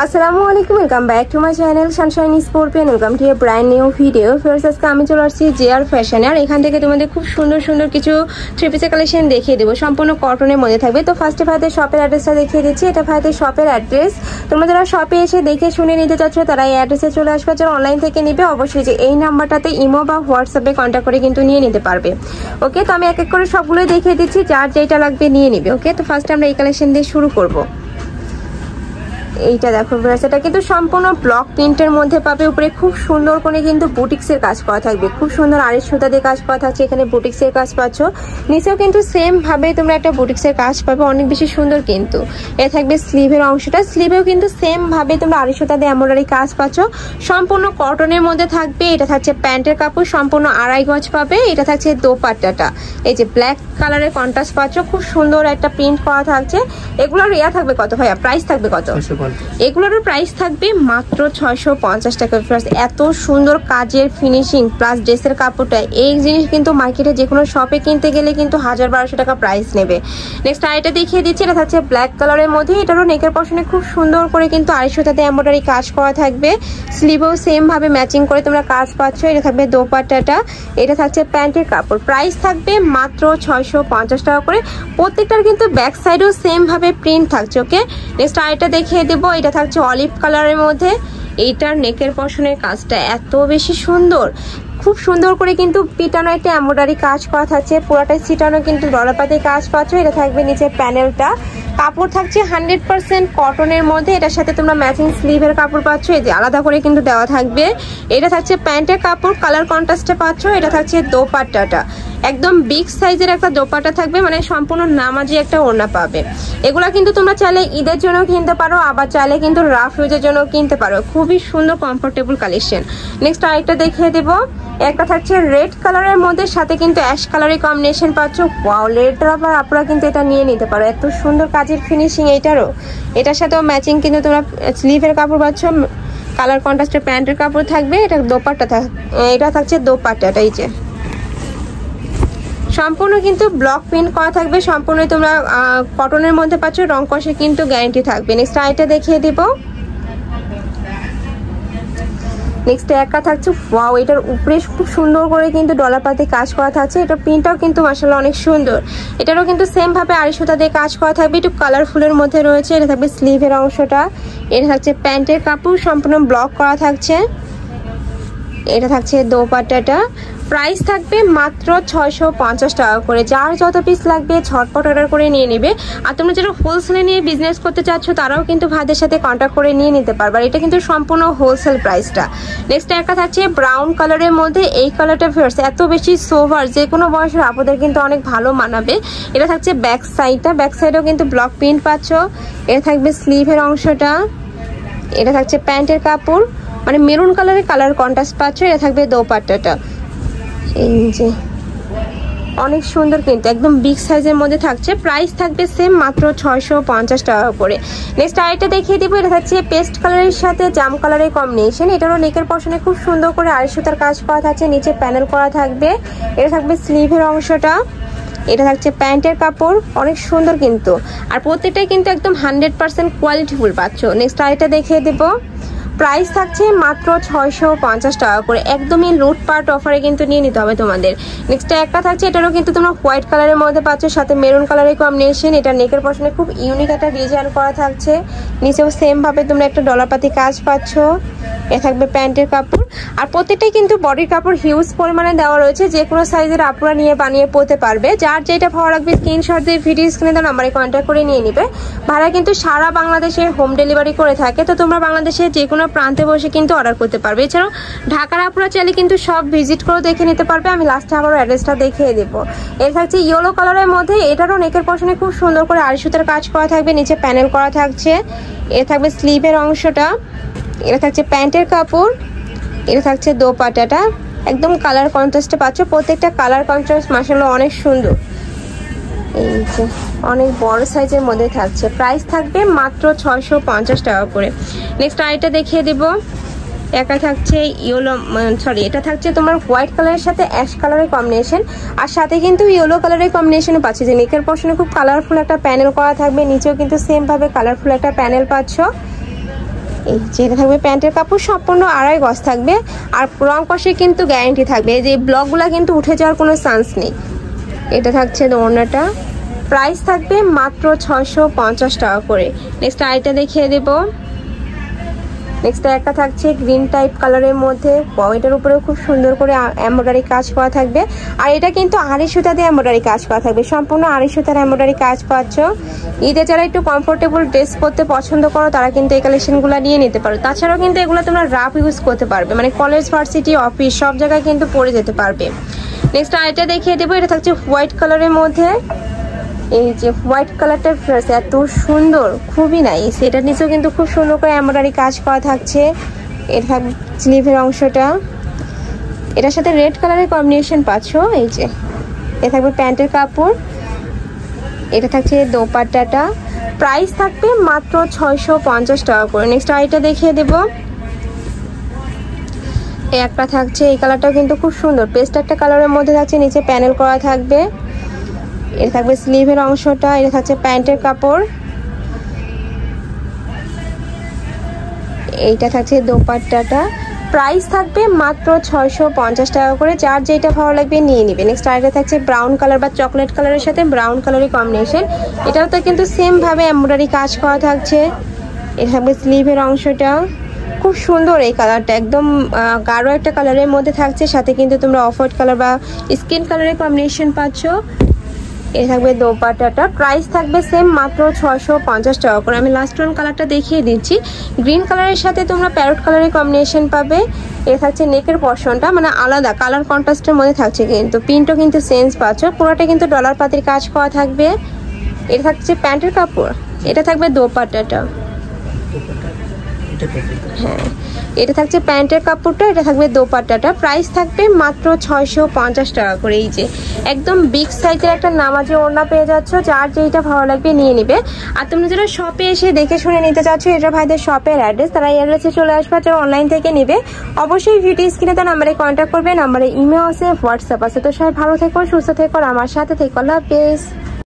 আসসালামু আলাইকুম, welcome back to my channel Sunshine scorpion. Welcome to A brand new video. First আজকে আমি চলে আসছি জেআর ফ্যাশনে, আর এখান থেকে তোমাদের খুব সুন্দর সুন্দর কিছু থ্রি পিসের কালেকশন দেখিয়ে দেবো, সম্পূর্ণ কটনের মধ্যে থাকবে। তো ফার্স্টে ভাইদের শপের অ্যাড্রেসটা দেখিয়ে দিচ্ছি। এটা ভাইদের শপের অ্যাড্রেস। তোমরা যারা শপে এসে দেখে শুনে নিতে চাচ্ছ তারা এই অ্যাড্রেসে চলে আসবে। যারা অনলাইন থেকে নিবে অবশ্যই যে এই নাম্বারটাতে ইমো বা হোয়াটসঅ্যাপে কন্ট্যাক্ট করে কিন্তু নিয়ে নিতে পারবে। ওকে, তো আমি এক এক করে সবগুলোই দেখিয়ে দিচ্ছি, যার যেটা লাগবে নিয়ে নিবে। ওকে, তো ফার্স্টে আমরা এই কালেকশন দিয়ে শুরু করবো। এইটা দেখো ভিউয়ার্স, এটা কিন্তু সম্পূর্ণ ব্লক প্রিন্টের মধ্যে পাবে। উপরে খুব সুন্দর করে কিন্তু বুটিক্সের কাজ করা থাকবে, খুব সুন্দর আড়াই সুতা দিয়ে কাজ করা থাকছে। এখানে বুটিক্সের কাজ পাচ্ছ, নিচেও কিন্তু সেম ভাবে তোমরা একটা বুটিক্সের কাজ পাবে, অনেক বেশি সুন্দর। কিন্তু এ থাকবে স্লিভের অংশটা, স্লিভেও কিন্তু সেম ভাবে তোমরা আড়াই সুতা দিয়ে এমব্রয়ডারি কাজ পাচ্ছ, সম্পূর্ণ কটনের মধ্যে থাকবে। এটা থাকছে প্যান্টের কাপড়, সম্পূর্ণ আড়াই গজ পাবে। এটা থাকছে দোপাট্টাটা, এই যে ব্ল্যাক কালারের কন্ট্রাস্ট পাচ্ছ, খুব সুন্দর একটা প্রিন্ট করা থাকছে। এগুলোর ইয়া থাকবে কত ভাইয়া, প্রাইস থাকবে কত? এগুলোর প্রাইস থাকবে মাত্র 650 টাকা। এত সুন্দর কাজের ফিনিশিং প্লাস ড্রেসের কাপড়টা, এই জিনিস কিন্তু মার্কেটে যে কোনো শপে কিনতে গেলে কিন্তু 1000-1200 টাকা প্রাইস নেবে। নেক্সট আরেকটা দেখিয়ে দিচ্ছি, এটা থাকছে ব্ল্যাক কালারের মধ্যে। এটারও নেকের পশনে খুব সুন্দর করে কিন্তু 250 এমব্রয়ডারি কাজ করা থাকবে, স্লিভেও সেম ভাবে ম্যাচিং করে তোমরা কাজ পাচ্ছ। এটা থাকবে দোপাট্টাটা, এটা থাকছে প্যান্টের কাপড়। প্রাইস থাকবে মাত্র 650 টাকা করে। প্রত্যেকটার কিন্তু ব্যাক সাইডেও সেম ভাবে প্রিন্ট থাকছে। ওকে, নেক্সট আরেকটা দেখিয়ে দেবো, এটা থাকছে অলিভ কালারের মধ্যে। এইটার নেকের পশনের কাজটা এত বেশি সুন্দর, খুব সুন্দর করে কিন্তু পিটানো একটা এমব্রয়ডারি কাজ করা থাকছে, পুরোটাই ছিটানো কিন্তু ডলাপাতে কাজ পাচ্ছ। এটা থাকবে নিচে প্যানেলটা, কাপড় থাকছে 100% কটনের মধ্যে। এটার সাথে তোমরা ম্যাচিং স্লিভের কাপড় পাচ্ছ, এই যে আলাদা করে কিন্তু দেওয়া থাকবে। এটা থাকছে প্যান্টের কাপড়, কালার কন্ট্রাস্টে পাচ্ছ। এটা থাকছে দোপাট্টাটা, একদম বিগ সাইজের একটা দোপাট্টা থাকবে, মানে সম্পূর্ণ নামাজি একটা ওড়না পাবে। এগুলা কিন্তু তোমরা চাইলে ঈদের জন্য কিনতে পারো, আবার চাইলে কিন্তু রাফ ইউজের জন্য কিনতে পারো। খুবই সুন্দর কমফোর্টেবল কালেকশন। নেক্সট আরেকটা দেখিয়ে দেবো, একটা থাকছে রেড কালারের মধ্যে, সাথে কিন্তু অ্যাশ কালারের কম্বিনেশন পাচ্ছ। ওয়াও, রেড আবার আপনারা কিন্তু এটা নিয়ে নিতে পারো, এত সুন্দর কাজের ফিনিশিং এইটারও। এটার সাথেও ম্যাচিং কিন্তু তোমরা স্লিভের কাপড় পাচ্ছ, কালার কন্ট্রাস্টের প্যান্টের কাপড় থাকবে। এটা দোপাট্টা, এটা থাকছে দোপাট্টাটা, এই যে সম্পূর্ণ কিন্তু ব্লক প্রিন্ট করা থাকবে, সম্পূর্ণ তোমরা কটনের মধ্যে পাচ্ছ, রং কষে কিন্তু গ্যারান্টি থাকবে। নেক্সট আইটা দেখিয়ে দিব। নেক্সট একটা থাকছে ওয়াও, এটার উপরে খুব সুন্দর করে কিন্তু ডলাপাতে কাজ করা থাকছে। এটার প্রিন্টটাও কিন্তু মাশাআল্লাহ অনেক সুন্দর। এটারও কিন্তু সেম ভাবে আড়াই সুতা দিয়ে কাজ করা থাকবে, একটু কালারফুলের মধ্যে রয়েছে। এটা থাকবে স্লিভের অংশটা, এটা থাকছে প্যান্টের কাপড়, সম্পূর্ণ ব্লক করা থাকছে। এটা থাকছে দোপাট্টাটা, প্রাইস থাকবে মাত্র 650 টাকা করে। যার যত পিস লাগবে ঝটপট অর্ডার করে নিয়ে নেবে। আর তোমরা যারা হোলসেলে নিয়ে বিজনেস করতে চাচ্ছ তারাও কিন্তু ভাইদের সাথে কন্ট্যাক্ট করে নিয়ে নিতে পারবে। এটা কিন্তু সম্পূর্ণ হোলসেল প্রাইসটা। নেক্সট একটা থাকছে ব্রাউন কালারের মধ্যে, এই কালারটা ফেয়ার্স এত বেশি সোভার, যে কোনো বয়সের আপুদের কিন্তু অনেক ভালো মানাবে। এটা থাকছে ব্যাক সাইডটা, ব্যাক সাইডেও কিন্তু ব্লক প্রিন্ট পাচ্ছ। এটা থাকবে স্লিভের অংশটা, এটা থাকছে প্যান্টের কাপড়, মানে মেরুন কালারের কালার কন্ট্রাস্ট পাচ্ছ। এটা থাকবে দোপাট্টাটা, এই যে অনেক সুন্দর কিন্তু একদম বিগ সাইজের মধ্যে থাকছে। প্রাইস থাকবে সেম মাত্র 650 টাকা করে। নেক্সট আরেকটা দেখিয়ে দিব, এটা থাকছে পেস্ট কালারের সাথে জাম কালারের কম্বিনেশন। এটারও নেকের পশনে খুব সুন্দর করে আড়াই সুতার কাজ করা থাকছে, নিচে প্যানেল করা থাকবে। এটা থাকবে স্লিভের অংশটা, এটা থাকছে প্যান্টের কাপড়, অনেক সুন্দর কিন্তু। আর প্রত্যেকটাই কিন্তু একদম 100% কোয়ালিটিফুল পাচ্ছ। নেক্সট আরেকটা দেখিয়ে দেবো, প্রাইস থাকছে মাত্র 650 টাকা করে। একদমই লুটপাট অফারে কিন্তু নিয়ে নিতে হবে তোমাদের। নেক্সট একটা থাকছে, এটারও কিন্তু তোমরা হোয়াইট কালারের মধ্যে পাচ্ছ, সাথে মেরুন কালারের কম্বিনেশন। এটা নেকের পশনে খুব ইউনিক একটা ডিজাইন করা থাকছে, নিচেও সেম ভাবে তোমরা একটা ডলাপাতি কাজ পাচ্ছ। এ থাকবে প্যান্টের কাপড়, আর প্রত্যেকটাই কিন্তু বডির কাপড় হিউজ পরিমাণে দেওয়া রয়েছে, যে কোনো সাইজের আপুরা নিয়ে বানিয়ে পরতে পারবে। যার যেটা ভালো লাগবে স্ক্রিনশট দিয়ে ভিডিও স্ক্রিনে দেওয়া নাম্বারে কন্ট্যাক্ট করে নিয়ে নিবে। ভাড়া কিন্তু সারা বাংলাদেশে হোম ডেলিভারি করে থাকে, তো তোমরা বাংলাদেশে যে কোনো প্রান্তে বসে কিন্তু অর্ডার করতে পারবে। এছাড়াও ঢাকার আপুরা চাইলে কিন্তু সব ভিজিট করে দেখে নিতে পারবে। আমি লাস্টে আবারও অ্যাড্রেসটা দেখিয়ে দেবো। এর থাকছে ইয়েলো কালারের মধ্যে, এটারও নেকের পশনে খুব সুন্দর করে আড়াই সুতার কাজ করা থাকবে, নিচে প্যানেল করা থাকছে। এর থাকবে স্লিভের অংশটা, এটা থাকছে প্যান্টের কাপড়, এটা থাকছে দোপাট্টাটা, একদম কালার কন্ট্রাস্টে পাচ্ছ। প্রত্যেকটা কালার কন্ট্রাস্ট মাশাআল্লাহ অনেক সুন্দর, এই যে অনেক বড় সাইজের মধ্যে থাকছে। প্রাইস থাকবে মাত্র 650 টাকা করে। নেক্সট আরেকটা দেখিয়ে দেবো, একা থাকছে ইয়েলো, সরি এটা থাকছে তোমার হোয়াইট কালারের সাথে অ্যাশ কালারের কম্বিনেশন, আর সাথে কিন্তু ইয়েলো কালারের কম্বিনেশনও পাচ্ছে। যে নেকের পশনে খুব কালারফুল একটা প্যানেল করা থাকবে, নিচেও কিন্তু সেম ভাবে কালারফুল একটা প্যানেল পাচ্ছ। এই যেটা থাকবে প্যান্টের কাপড়, সম্পূর্ণ আড়াই গজ থাকবে। আর রং কষে কিন্তু গ্যারেন্টি থাকবে, এই যে ব্লকগুলো কিন্তু উঠে যাওয়ার কোনো চান্স নেই। এটা থাকছে ওড়নাটা, প্রাইস থাকবে মাত্র 650 টাকা করে। নেক্সট আইটা দেখিয়ে দেবো। নেক্সট একটা থাকছে গ্রিন টাইপ কালারের মধ্যে, এটার উপরেও খুব সুন্দর করে এমব্রয়ডারি কাজ করা থাকবে। আর এটা কিন্তু আড়ি সুতা দিয়ে এমব্রয়ডারি কাজ করা থাকবে, সম্পূর্ণ আড়ি সুতার এমব্রয়ডারি কাজ পাচ্ছ। ঈদে যারা একটু কমফোর্টেবল ড্রেস করতে পছন্দ করো তারা কিন্তু এই কালেকশনগুলো নিয়ে নিতে পারো। তাছাড়াও কিন্তু এগুলো তোমরা রাফ ইউজ করতে পারবে, মানে কলেজ, ভার্সিটি, অফিস সব জায়গায় কিন্তু পরে যেতে পারবে। নেক্সট আইটা দেখিয়ে দেবো। এটা থাকছে হোয়াইট কালারের মধ্যে, এই যে হোয়াইট কালারটা এত সুন্দর, খুবই নাইস। এটার নিচেও কিন্তু খুব সুন্দর করে এমব্রয়ডারি কাজ করা থাকছে। এটা থাকবে স্লিভের অংশটা, এটার সাথে রেড কালারের কম্বিনেশন পাচ্ছ। এই যে এটা থাকবে প্যান্টের কাপড়, এটা থাকছে দোপাট্টাটা, প্রাইস থাকবে মাত্র 650 টাকা করে। নেক্সট আইটা দেখিয়ে দেবো। এই একটা থাকছে, এই কালারটাও কিন্তু খুব সুন্দর, পেস্ট একটা কালারের মধ্যে থাকছে, নিচে প্যানেল করা থাকবে। এটা থাকবে স্লিভের অংশটা, এটা থাকছে প্যান্টের কাপড়, এইটা থাকছে দোপাট্টাটা, প্রাইস থাকবে মাত্র 650 টাকা করে। যার যেটা ভালো লাগবে নিয়ে নিবে। নেক্সট আরেকটা থাকছে ব্রাউন কালার বা চকলেট কালারের সাথে ব্রাউন কালারের কম্বিনেশন, এটাও তো কিন্তু সেম ভাবে এমব্রয়ডারি কাজ করা থাকছে। এটা থাকবে স্লিভের অংশটা, খুব সুন্দর এই কালারটা, একদম গাঢ় একটা কালারের মধ্যে থাকছে, সাথে কিন্তু তোমরা অফ হোয়াইট কালার বা স্কিন কালারের কম্বিনেশন পাচ্ছ। এটা থাকবে দোপাট্টাটা, প্রাইস থাকবে সেম মাত্র 650 টাকা করে। আমি লাস্ট ওয়ান কালারটা দেখিয়ে দিচ্ছি, গ্রিন কালারের সাথে তোমরা প্যারট কালারের কম্বিনেশন পাবে। এটা থাকছে নেকের পশনটা, মানে আলাদা কালার কন্ট্রাস্টের মধ্যে থাকছে, কিন্তু প্রিন্টও কিন্তু সেন্স পাচ্ছ, পুরোটা কিন্তু ডলার পাতির কাজ করা থাকবে। এটা থাকছে প্যান্টের কাপড়, এটা থাকবে দোপাট্টাটা, হ্যাঁ এটা থাকছে প্যান্টের কাপড়টা, এটা থাকবে দোপাট্টাটা, প্রাইস থাকবে মাত্র 650 টাকা করে। এই যে একদম বিগ সাইজের একটা নামাজি ওড়না পেয়ে যাচ্ছ, যার যেটা ভালো লাগবে নিয়ে নিবে। আর তোমরা যারা শপে এসে দেখে শুনে নিতে চাচ্ছ, এটা ভাইদের শপের অ্যাড্রেস, তারা এই অ্যাড্রেসে চলে আসবে। যারা অনলাইন থেকে নিবে অবশ্যই ভিডিও স্ক্রিনে তার নাম্বারে কন্ট্যাক্ট করবে, নাম্বারে ইমেল আছে, হোয়াটসঅ্যাপ আছে। তো সবাই ভালো থেকো, সুস্থ থেকো, আমার সাথে থেকো, আল্লাহ হাফেজ।